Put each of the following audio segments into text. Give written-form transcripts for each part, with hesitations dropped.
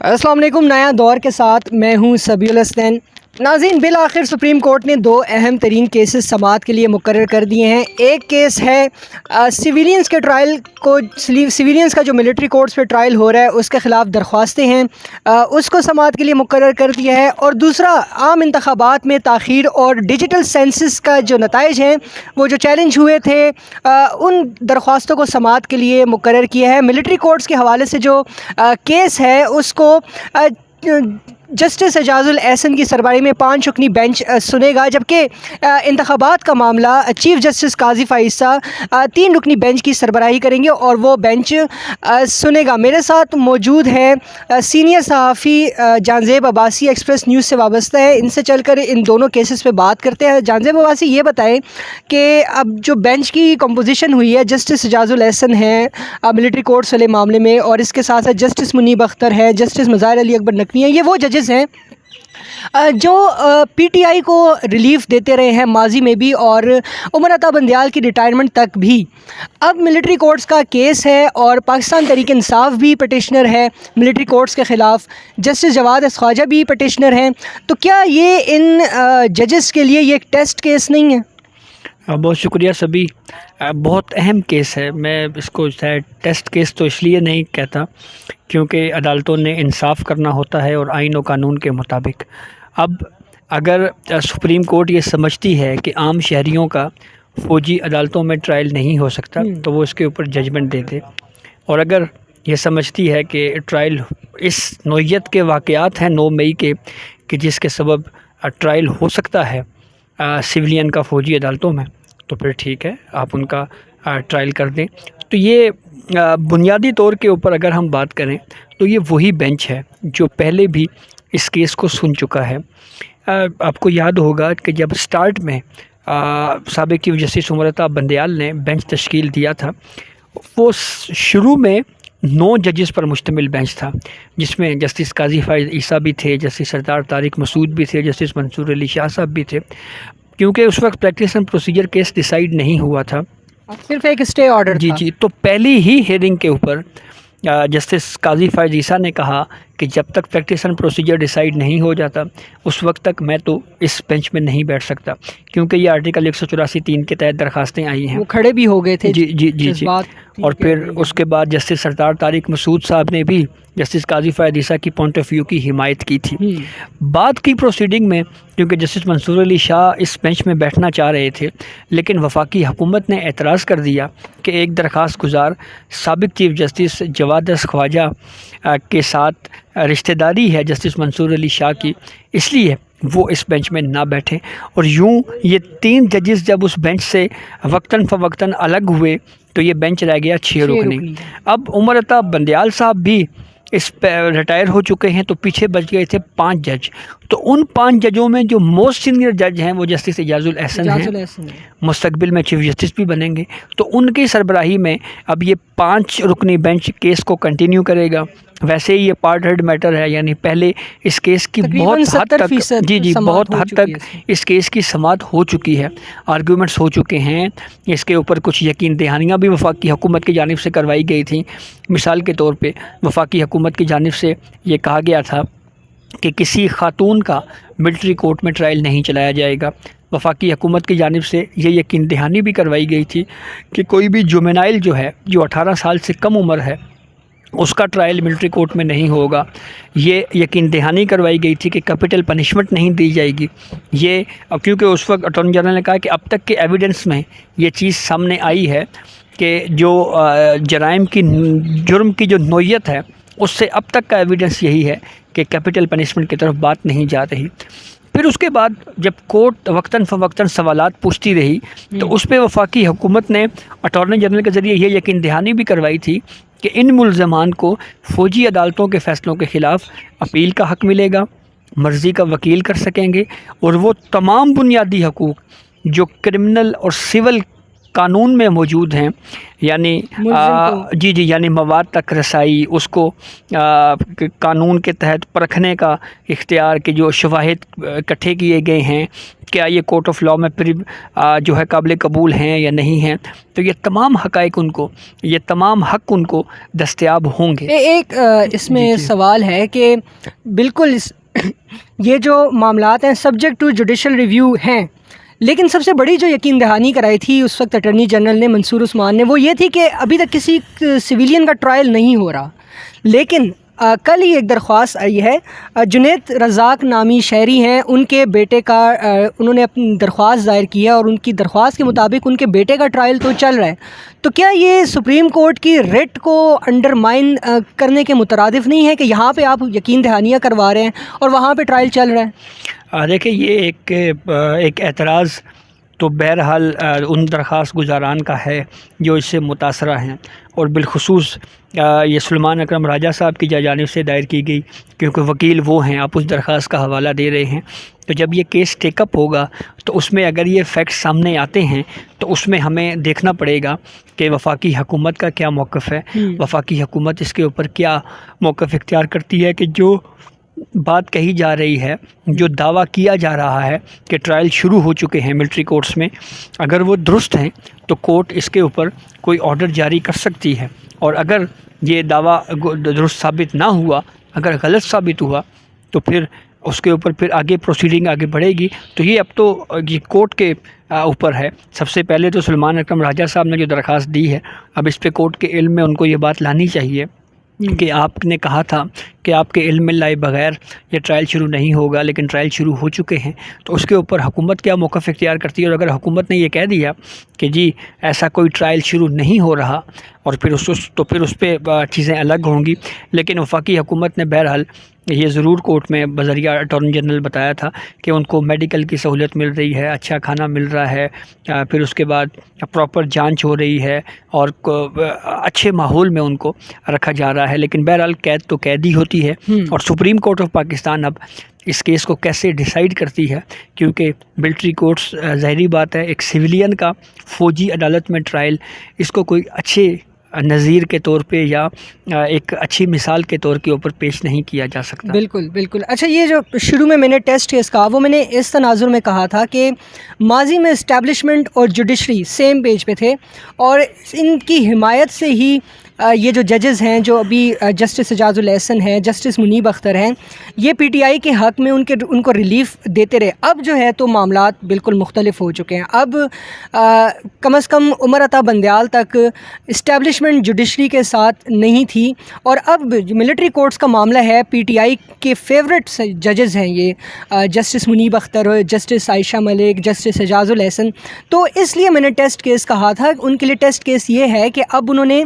السلام علیکم۔ نیا دور کے ساتھ میں ہوں سبیع الحسنین۔ ناظرین، بالآخر سپریم کورٹ نے دو اہم ترین کیسز سماعت کے لیے مقرر کر دیے ہیں۔ ایک کیس ہے سویلینز کے ٹرائل کو، سویلینز کا جو ملٹری کورٹس پہ ٹرائل ہو رہا ہے اس کے خلاف درخواستیں ہیں، اس کو سماعت کے لیے مقرر کر دیا ہے۔ اور دوسرا، عام انتخابات میں تاخیر اور ڈیجیٹل سینسس کا جو نتائج ہیں وہ جو چیلنج ہوئے تھے، ان درخواستوں کو سماعت کے لیے مقرر کیا ہے۔ ملٹری کورٹس کے حوالے سے جو کیس ہے اس کو جسٹس اعجاز الاحسن کی سربراہی میں 5 رکنی بینچ سنے گا، جبکہ انتخابات کا معاملہ چیف جسٹس قاضی فائزہ 3 رکنی بینچ کی سربراہی کریں گے اور وہ بینچ سنے گا۔ میرے ساتھ موجود ہے سینئر صحافی جانزیب عباسی، ایکسپریس نیوز سے وابستہ ہے۔ ان سے چل کر ان دونوں کیسز پہ بات کرتے ہیں۔ جانزیب عباسی، یہ بتائیں کہ اب جو بینچ کی کمپوزیشن ہوئی ہے، جسٹس اعجاز الاحسن ہیں ملٹری کورٹس والے معاملے میں، اور اس کے ساتھ ساتھ جسٹس منیب اختر ہے، جسٹس مظاہر علی اکبر نقوی ہیں، یہ وہ ججز ہیں جو پی ٹی آئی کو ریلیف دیتے رہے ہیں ماضی میں بھی اور عمر عطا بندیال کی ریٹائرمنٹ تک بھی۔ اب ملٹری کورٹس کا کیس ہے اور پاکستان تحریک انصاف بھی پٹیشنر ہے ملٹری کورٹس کے خلاف، جسٹس جواد خواجہ بھی پٹیشنر ہیں۔ تو کیا یہ ان ججز کے لیے یہ ایک ٹیسٹ کیس نہیں ہے؟ بہت شکریہ سبھی، بہت اہم کیس ہے۔ میں اس کو شاید ٹیسٹ کیس تو اس لیے نہیں کہتا کیونکہ عدالتوں نے انصاف کرنا ہوتا ہے اور آئین و قانون کے مطابق۔ اب اگر سپریم کورٹ یہ سمجھتی ہے کہ عام شہریوں کا فوجی عدالتوں میں ٹرائل نہیں ہو سکتا تو وہ اس کے اوپر ججمنٹ دے دے، اور اگر یہ سمجھتی ہے کہ ٹرائل اس نوعیت کے واقعات ہیں 9 مئی کے کہ جس کے سبب ٹرائل ہو سکتا ہے سویلین کا فوجی عدالتوں میں، تو پھر ٹھیک ہے، آپ ان کا ٹرائل کر دیں۔ تو یہ بنیادی طور کے اوپر اگر ہم بات کریں تو یہ وہی بینچ ہے جو پہلے بھی اس کیس کو سن چکا ہے۔ آپ کو یاد ہوگا کہ جب سٹارٹ میں سابق چیف جسٹس عمر عطا بندیال نے بینچ تشکیل دیا تھا، وہ شروع میں 9 ججز پر مشتمل بینچ تھا، جس میں جسٹس قاضی فائز عیسیٰ بھی تھے، جسٹس سردار طارق مسعود بھی تھے، جسٹس منصور علی شاہ صاحب بھی تھے، کیونکہ اس وقت practice and procedure case decide نہیں ہوا تھا، صرف ایک اسٹے آرڈر تھا۔ جی تو پہلی ہی ہیئرنگ کے اوپر جسٹس قاضی فائز عیسیٰ نے کہا کہ جب تک پریکٹس اینڈ پروسیجر ڈیسائیڈ نہیں ہو جاتا اس وقت تک میں تو اس بینچ میں نہیں بیٹھ سکتا، کیونکہ یہ آرٹیکل 184(3) کے تحت درخواستیں آئی ہیں۔ وہ کھڑے بھی ہو گئے تھے جی اور پھر اس کے بعد جسٹس سردار طارق مسعود صاحب نے بھی جسٹس قاضی فائز عیسیٰ کی پوائنٹ آف ویو کی حمایت کی تھی۔ بعد کی پروسیڈنگ میں کیونکہ جسٹس منصور علی شاہ اس بینچ میں بیٹھنا چاہ رہے تھے، لیکن وفاقی حکومت نے اعتراض کر دیا کہ ایک درخواست گزار سابق چیف جسٹس جواد خواجہ کے ساتھ رشتہ داری ہے جسٹس منصور علی شاہ کی، اس لیے وہ اس بینچ میں نہ بیٹھے، اور یوں یہ 3 ججز جب اس بینچ سے وقتاً فوقتاً الگ ہوئے تو یہ بینچ رہ گیا 6 رکنی۔ اب عمر عطا بندیال صاحب بھی اس پہ ریٹائر ہو چکے ہیں تو پیچھے بچ گئے تھے 5 جج، تو ان 5 ججوں میں جو موسٹ سینئر جج ہیں وہ جسٹس اعجاز الاحسن ہیں، مستقبل میں چیف جسٹس بھی بنیں گے، تو ان کی سربراہی میں اب یہ 5 رکنی بینچ کیس کو کنٹینیو کرے گا۔ ویسے ہی یہ پارٹ ہیڈ میٹر ہے، یعنی پہلے اس کیس کی بہت حد تک بہت حد تک اس کیس کی سماعت ہو چکی ہے، آرگیومنٹس ہو چکے ہیں، اس کے اوپر کچھ یقین دہانیاں بھی وفاقی حکومت کی جانب سے کروائی گئی تھیں۔ مثال کے طور پہ وفاقی حکومت کی جانب سے یہ کہا گیا تھا کہ کسی خاتون کا ملٹری کورٹ میں ٹرائل نہیں چلایا جائے گا۔ وفاقی حکومت کی جانب سے یہ یقین دہانی بھی کروائی گئی تھی کہ کوئی بھی جومینائل جو ہے، جو 18 سال سے کم عمر ہے، اس کا ٹرائل ملٹری کورٹ میں نہیں ہوگا۔ یہ یقین دہانی کروائی گئی تھی کہ کیپٹل پنشمنٹ نہیں دی جائے گی۔ یہ کیونکہ اس وقت اٹارنی جنرل نے کہا کہ اب تک کے ایویڈنس میں یہ چیز سامنے آئی ہے کہ جو جرم کی جو نوعیت ہے اس سے اب تک کا ایویڈنس یہی ہے کہ کیپٹل پنشمنٹ کی طرف بات نہیں جا رہی۔ پھر اس کے بعد جب کورٹ وقتاً فوقتاً سوالات پوچھتی رہی تو اس پہ وفاقی حکومت نے اٹارنی جنرل کے ذریعے یہ یقین دہانی بھی کروائی تھی کہ ان ملزمان کو فوجی عدالتوں کے فیصلوں کے خلاف اپیل کا حق ملے گا، مرضی کا وکیل کر سکیں گے، اور وہ تمام بنیادی حقوق جو کرمنل اور سول قانون میں موجود ہیں، یعنی جی یعنی مواد تک رسائی، اس کو قانون کے تحت پرکھنے کا اختیار، کہ جو شواہد اکٹھے کیے گئے ہیں کیا یہ کورٹ آف لاء میں پھر جو ہے قابل قبول ہیں یا نہیں ہیں، تو یہ تمام حقائق ان کو، یہ تمام حق ان کو دستیاب ہوں گے۔ ایک اس میں سوال ہے کہ بالکل یہ جو معاملات ہیں سبجیکٹ ٹو جوڈیشل ریویو ہیں، لیکن سب سے بڑی جو یقین دہانی کرائی تھی اس وقت اٹارنی جنرل نے، منصور عثمان نے، وہ یہ تھی کہ ابھی تک کسی سویلین کا ٹرائل نہیں ہو رہا، لیکن کل ہی ایک درخواست آئی ہے، جنید رزاق نامی شہری ہیں، ان کے بیٹے کا انہوں نے اپنی درخواست دائر کی ہے، اور ان کی درخواست کے مطابق ان کے بیٹے کا ٹرائل تو چل رہا ہے، تو کیا یہ سپریم کورٹ کی ریٹ کو انڈرمائن کرنے کے مترادف نہیں ہے کہ یہاں پہ آپ یقین دہانیاں کروا رہے ہیں اور وہاں پہ ٹرائل چل رہا ہے؟ دیکھیں، یہ ایک اعتراض تو بہرحال ان درخواست گزاران کا ہے جو اس سے متاثرہ ہیں، اور بالخصوص یہ سلمان اکرم راجہ صاحب کی جانب سے دائر کی گئی، کیونکہ وکیل وہ ہیں، آپ اس درخواست کا حوالہ دے رہے ہیں۔ تو جب یہ کیس ٹیک اپ ہوگا تو اس میں اگر یہ فیکٹس سامنے آتے ہیں تو اس میں ہمیں دیکھنا پڑے گا کہ وفاقی حکومت کا کیا موقف ہے، وفاقی حکومت اس کے اوپر کیا موقف اختیار کرتی ہے، کہ جو بات کہی جا رہی ہے، جو دعویٰ کیا جا رہا ہے کہ ٹرائل شروع ہو چکے ہیں ملٹری کورٹس میں، اگر وہ درست ہیں تو کورٹ اس کے اوپر کوئی آرڈر جاری کر سکتی ہے، اور اگر یہ دعویٰ درست ثابت نہ ہوا، اگر غلط ثابت ہوا، تو پھر اس کے اوپر پھر آگے پروسیڈنگ آگے بڑھے گی۔ تو یہ اب تو یہ کورٹ کے اوپر ہے۔ سب سے پہلے تو سلمان اکرم راجہ صاحب نے جو درخواست دی ہے، اب اس پہ کورٹ کے علم میں ان کو یہ بات لانی چاہیے کہ آپ نے کہا تھا کہ آپ کے علم میں لائے بغیر یہ ٹرائل شروع نہیں ہوگا، لیکن ٹرائل شروع ہو چکے ہیں، تو اس کے اوپر حکومت کیا موقف اختیار کرتی ہے۔ اور اگر حکومت نے یہ کہہ دیا کہ جی ایسا کوئی ٹرائل شروع نہیں ہو رہا، اور پھر اس پہ چیزیں الگ ہوں گی، لیکن وفاقی حکومت نے بہرحال یہ ضرور کورٹ میں بذریعہ اٹارنی جنرل بتایا تھا کہ ان کو میڈیکل کی سہولت مل رہی ہے، اچھا کھانا مل رہا ہے، پھر اس کے بعد پراپر جانچ ہو رہی ہے، اور اچھے ماحول میں ان کو رکھا جا رہا ہے۔ لیکن بہرحال قید تو قید ہی ہوتی ہے، اور سپریم کورٹ آف پاکستان اب اس کیس کو کیسے ڈیسائیڈ کرتی ہے، کیونکہ ملٹری کورٹس ظاہری بات ہے ایک سویلین کا فوجی عدالت میں ٹرائل، اس کو کوئی اچھے نظیر کے طور پہ یا ایک اچھی مثال کے طور کے اوپر پیش نہیں کیا جا سکتا۔ بالکل بالکل۔ اچھا، یہ جو شروع میں نے ٹیسٹ کیس کہا، وہ میں نے اس تناظر میں کہا تھا کہ ماضی میں اسٹیبلشمنٹ اور جوڈیشری سیم پیج پہ تھے، اور ان کی حمایت سے ہی یہ جو ججز ہیں، جو ابھی جسٹس اعجاز الاحسن ہیں، جسٹس منیب اختر ہیں، یہ پی ٹی آئی کے حق میں ان کو ریلیف دیتے رہے۔ اب جو ہے تو معاملات بالکل مختلف ہو چکے ہیں۔ اب کم از کم عمر عطا بندیال تک اسٹیبلشمنٹ جوڈیشری کے ساتھ نہیں تھی، اور اب ملٹری کورٹس کا معاملہ ہے، پی ٹی آئی کے فیورٹ ججز ہیں یہ جسٹس منیب اختر، جسٹس عائشہ ملک، جسٹس اعجاز الاحسن۔ تو اس لیے میں نے ٹیسٹ کیس کہا تھا، ان کے لیے ٹیسٹ کیس یہ ہے کہ اب انہوں نے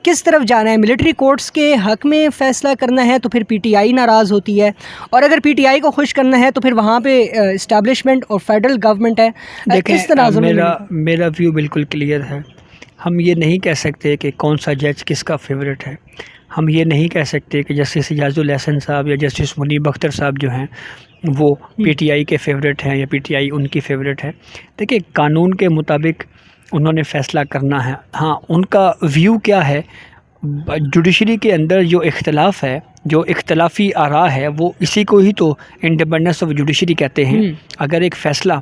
کس طرف جانا ہے۔ ملٹری کورٹس کے حق میں فیصلہ کرنا ہے تو پھر پی ٹی آئی ناراض ہوتی ہے، اور اگر پی ٹی آئی کو خوش کرنا ہے تو پھر وہاں پہ اسٹیبلشمنٹ اور فیڈرل گورنمنٹ ہے۔ اس تناظر میں میرا ویو بالکل کلیئر ہے۔ ہم یہ نہیں کہہ سکتے کہ کون سا جج کس کا فیوریٹ ہے، ہم یہ نہیں کہہ سکتے کہ جسٹس اعجاز الاحسن صاحب یا جسٹس منیب اختر صاحب جو ہیں وہ پی ٹی آئی کے فیوریٹ ہیں یا پی ٹی آئی ان کی فیوریٹ ہے۔ دیکھیں، قانون کے مطابق انہوں نے فیصلہ کرنا ہے۔ ہاں، ان کا ویو کیا ہے، جوڈیشری کے اندر جو اختلاف ہے، جو اختلافی آراء ہے، وہ اسی کو ہی تو انڈیپینڈنس آف جوڈیشری کہتے ہیں۔ اگر ایک فیصلہ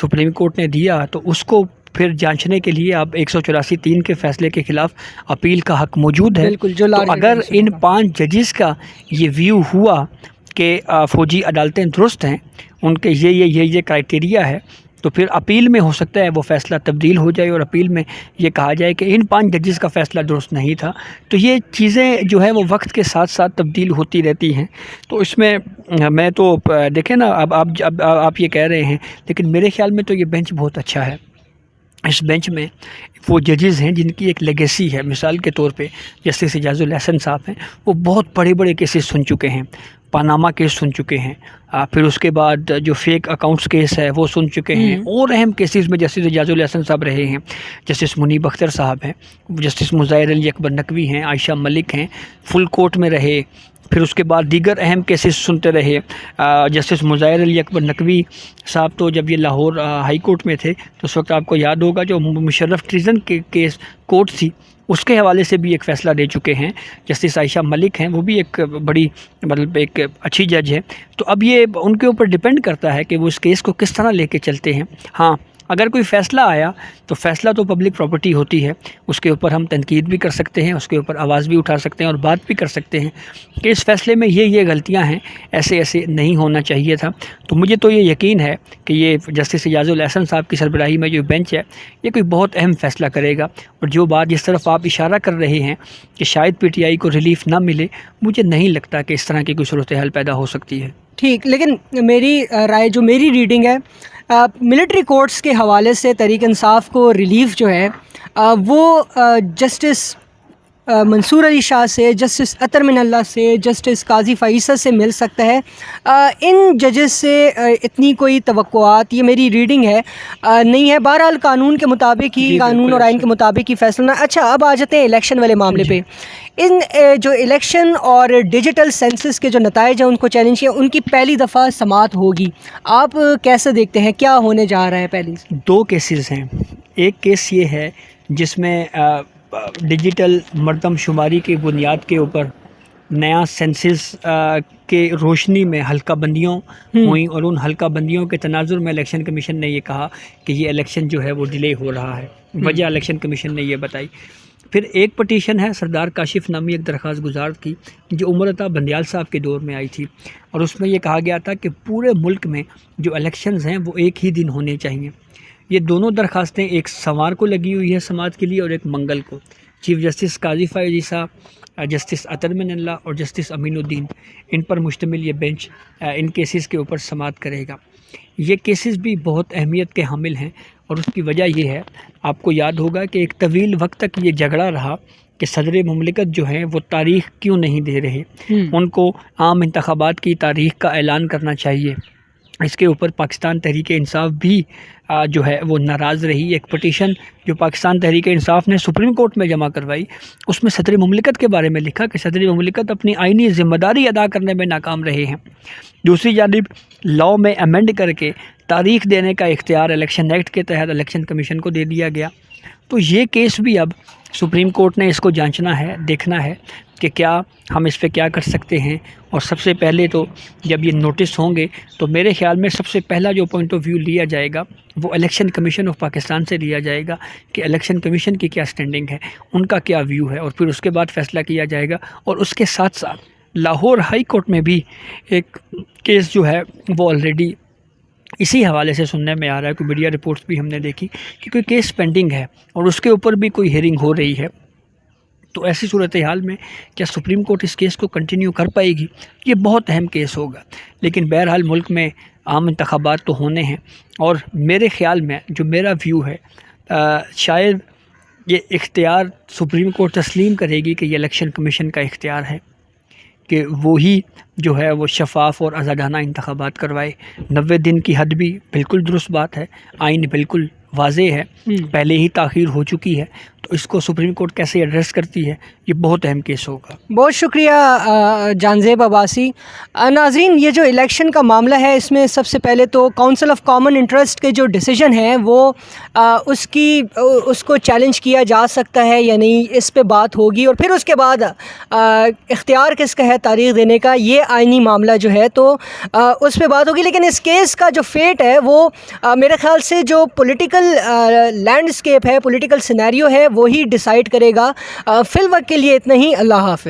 سپریم کورٹ نے دیا تو اس کو پھر جانچنے کے لیے اب 184(3) کے فیصلے کے خلاف اپیل کا حق موجود ہے۔ تو اگر ان 5 ججز کا یہ ویو ہوا کہ فوجی عدالتیں درست ہیں، ان کے یہ کرائٹیریا ہے، تو پھر اپیل میں ہو سکتا ہے وہ فیصلہ تبدیل ہو جائے، اور اپیل میں یہ کہا جائے کہ ان 5 ججز کا فیصلہ درست نہیں تھا۔ تو یہ چیزیں جو ہے وہ وقت کے ساتھ ساتھ تبدیل ہوتی رہتی ہیں۔ تو اس میں میں تو دیکھیں نا، اب آپ یہ کہہ رہے ہیں، لیکن میرے خیال میں تو یہ بینچ بہت اچھا ہے۔ اس بینچ میں وہ ججز ہیں جن کی ایک لیگیسی ہے۔ مثال کے طور پہ جسٹس اعجاز الاحسن صاحب ہیں، وہ بہت بڑے کیسز سن چکے ہیں، پاناما کیس سن چکے ہیں، پھر اس کے بعد جو فیک اکاؤنٹس کیس ہے وہ سن چکے ہیں، اور اہم کیسز میں جسٹس اعجاز الاحسن صاحب رہے ہیں، جسٹس منیب اختر صاحب ہیں، جسٹس مظاہر علی اکبر نقوی ہیں، عائشہ ملک ہیں، فل کورٹ میں رہے، پھر اس کے بعد دیگر اہم کیسز سنتے رہے۔ جسٹس مظاہر علی اکبر نقوی صاحب تو جب یہ لاہور ہائی کورٹ میں تھے تو اس وقت آپ کو یاد ہوگا جو مشرف ٹریزن کے کیس کورٹ تھی اس کے حوالے سے بھی ایک فیصلہ دے چکے ہیں۔ جسٹس عائشہ ملک ہیں، وہ بھی ایک بڑی ایک اچھی جج ہے، تو اب یہ ان کے اوپر ڈیپینڈ کرتا ہے کہ وہ اس کیس کو کس طرح لے کے چلتے ہیں۔ ہاں، اگر کوئی فیصلہ آیا تو فیصلہ تو پبلک پراپرٹی ہوتی ہے، اس کے اوپر ہم تنقید بھی کر سکتے ہیں، اس کے اوپر آواز بھی اٹھا سکتے ہیں اور بات بھی کر سکتے ہیں کہ اس فیصلے میں یہ غلطیاں ہیں، ایسے نہیں ہونا چاہیے تھا۔ تو مجھے تو یہ یقین ہے کہ یہ جسٹس اعجاز الاحسن صاحب کی سربراہی میں جو بینچ ہے یہ کوئی بہت اہم فیصلہ کرے گا، اور جو بات جس طرف آپ اشارہ کر رہے ہیں کہ شاید پی ٹی آئی کو ریلیف نہ ملے، مجھے نہیں لگتا کہ اس طرح کی کوئی صورتحال پیدا ہو سکتی ہے۔ ٹھیک، لیکن میری رائے، جو میری ریڈنگ ہے، ملٹری کورٹس کے حوالے سے تحریک انصاف کو ریلیف جو ہے وہ جسٹس منصور علی شاہ سے، جسٹس عطر من اللہ سے، جسٹس قاضی فائصہ سے مل سکتا ہے۔ ان ججز سے اتنی کوئی توقعات، یہ میری ریڈنگ ہے، نہیں ہے۔ بہرحال قانون کے مطابق ہی، قانون اور آئین کے مطابق ہی فیصلہ۔ اچھا، اب آ جاتے ہیں الیکشن والے معاملے پہ۔ ان جو الیکشن اور ڈیجیٹل سینسس کے جو نتائج ہیں ان کو چیلنج کیا، ان کی پہلی دفعہ سماعت ہوگی، آپ کیسے دیکھتے ہیں کیا ہونے جا رہا ہے؟ پہلی دو کیسز ہیں، ایک کیس یہ ہے جس میں ڈیجیٹل مردم شماری کی بنیاد کے اوپر نیا سینسس کے روشنی میں حلقہ بندیوں ہوئیں، اور ان حلقہ بندیوں کے تناظر میں الیکشن کمیشن نے یہ کہا کہ یہ الیکشن جو ہے وہ ڈیلے ہو رہا ہے، وجہ الیکشن کمیشن نے یہ بتائی۔ پھر ایک پٹیشن ہے سردار کاشف نامی ایک درخواست گزار کی جو عمر عطا بندیال صاحب کے دور میں آئی تھی، اور اس میں یہ کہا گیا تھا کہ پورے ملک میں جو الیکشنز ہیں وہ ایک ہی دن ہونے چاہیے۔ یہ دونوں درخواستیں ایک سوار کو لگی ہوئی ہے سماعت کے لیے اور ایک منگل کو۔ چیف جسٹس قاضی فائزہ، جسٹس عطر من اللہ اور جسٹس امین الدین، ان پر مشتمل یہ بینچ ان کیسز کے اوپر سماعت کرے گا۔ یہ کیسز بھی بہت اہمیت کے حامل ہیں، اور اس کی وجہ یہ ہے، آپ کو یاد ہوگا کہ ایک طویل وقت تک یہ جھگڑا رہا کہ صدر مملکت جو ہیں وہ تاریخ کیوں نہیں دے رہے، ان کو عام انتخابات کی تاریخ کا اعلان کرنا چاہیے۔ اس کے اوپر پاکستان تحریک انصاف بھی جو ہے وہ ناراض رہی۔ ایک پٹیشن جو پاکستان تحریک انصاف نے سپریم کورٹ میں جمع کروائی، اس میں صدر مملکت کے بارے میں لکھا کہ صدر مملکت اپنی آئینی ذمہ داری ادا کرنے میں ناکام رہے ہیں۔ دوسری جانب لاء میں امینڈ کر کے تاریخ دینے کا اختیار الیکشن ایکٹ کے تحت الیکشن کمیشن کو دے دیا گیا۔ تو یہ کیس بھی اب سپریم کورٹ نے اس کو جانچنا ہے، دیکھنا ہے کہ کیا ہم اس پہ کیا کر سکتے ہیں۔ اور سب سے پہلے تو جب یہ نوٹس ہوں گے تو میرے خیال میں سب سے پہلا جو پوائنٹ آف ویو لیا جائے گا وہ الیکشن کمیشن آف پاکستان سے لیا جائے گا کہ الیکشن کمیشن کی کیا سٹینڈنگ ہے، ان کا کیا ویو ہے، اور پھر اس کے بعد فیصلہ کیا جائے گا۔ اور اس کے ساتھ ساتھ لاہور ہائی کورٹ میں بھی ایک کیس جو ہے وہ آلریڈی اسی حوالے سے سننے میں آ رہا ہے، کوئی میڈیا رپورٹس بھی ہم نے دیکھی کہ کوئی کیس پینڈنگ ہے اور اس کے اوپر بھی کوئی ہیئرنگ ہو رہی ہے۔ تو ایسی صورتحال میں کیا سپریم کورٹ اس کیس کو کنٹینیو کر پائے گی؟ یہ بہت اہم کیس ہوگا۔ لیکن بہرحال ملک میں عام انتخابات تو ہونے ہیں، اور میرے خیال میں جو میرا ویو ہے، شاید یہ اختیار سپریم کورٹ تسلیم کرے گی کہ یہ الیکشن کمیشن کا اختیار ہے کہ وہی جو ہے وہ شفاف اور آزادانہ انتخابات کروائے۔ 90 دن کی حد بھی بالکل درست بات ہے، آئین بالکل واضح ہے، پہلے ہی تاخیر ہو چکی ہے، تو اس کو سپریم کورٹ کیسے ایڈریس کرتی ہے، یہ بہت اہم کیس ہوگا۔ بہت شکریہ جانزیب عباسی۔ ناظرین، یہ جو الیکشن کا معاملہ ہے اس میں سب سے پہلے تو کونسل آف کامن انٹرسٹ کے جو ڈیسیجن ہیں وہ اس کو چیلنج کیا جا سکتا ہے یا نہیں، اس پہ بات ہوگی، اور پھر اس کے بعد اختیار کس کا ہے تاریخ دینے کا، یہ آئینی معاملہ جو ہے تو اس پہ بات ہوگی۔ لیکن اس کیس کا جو فیٹ ہے وہ میرے خیال سے جو پولیٹیکل لینڈسکیپ ہے، پولیٹیکل سینیریو ہے، وہی ڈیسائیڈ کرے گا۔ فی الوقت کے لیے اتنا ہی، اللہ حافظ۔